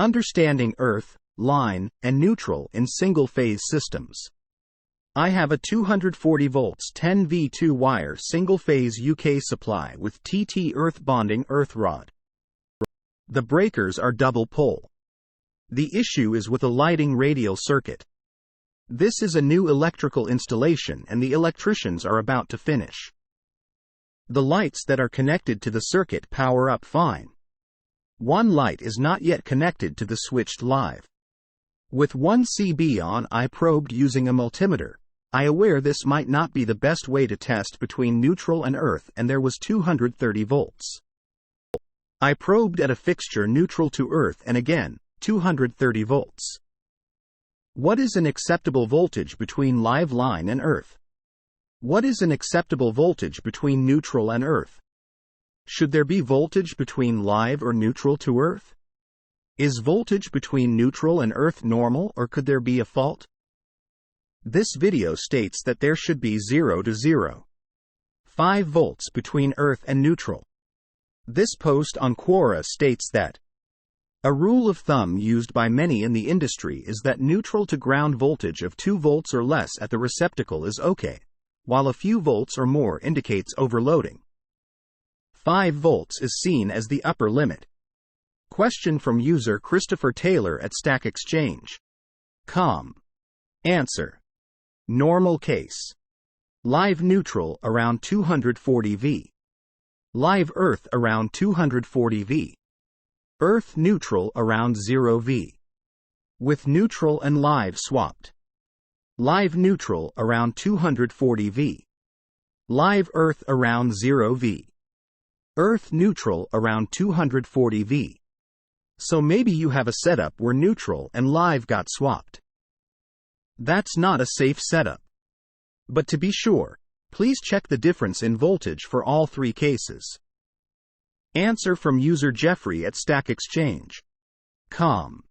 Understanding earth, line, and neutral in single-phase systems. I have a 240 volts 10V2 wire single-phase UK supply with TT earth bonding earth rod. The breakers are double pole. The issue is with a lighting radial circuit. This is a new electrical installation and the electricians are about to finish. The lights that are connected to the circuit power up fine. One light is not yet connected to the switched live. With 1 CB on, I probed using a multimeter. I aware this might not be the best way to test between neutral and earth, and there was 230 volts. I probed at a fixture neutral to earth and again, 230 volts. What is an acceptable voltage between live line and earth? What is an acceptable voltage between neutral and earth? Should there be voltage between live or neutral to earth? Is voltage between neutral and earth normal, or could there be a fault? This video states that there should be 0 to 0. 5 volts between earth and neutral. This post on Quora states that a rule of thumb used by many in the industry is that neutral to ground voltage of 2 volts or less at the receptacle is okay, while a few volts or more indicates overloading. 5 volts is seen as the upper limit. Question from user Christopher Taylor at Stack Exchange.com. Answer: normal case. Live neutral around 240 V. Live earth around 240 V. Earth neutral around 0 V. With neutral and live swapped. Live neutral around 240 V. Live earth around 0 V. Earth neutral around 240 V. So maybe you have a setup where neutral and live got swapped. That's not a safe setup. But to be sure, please check the difference in voltage for all 3 cases. Answer from user Jeffrey at Stack Exchange.com.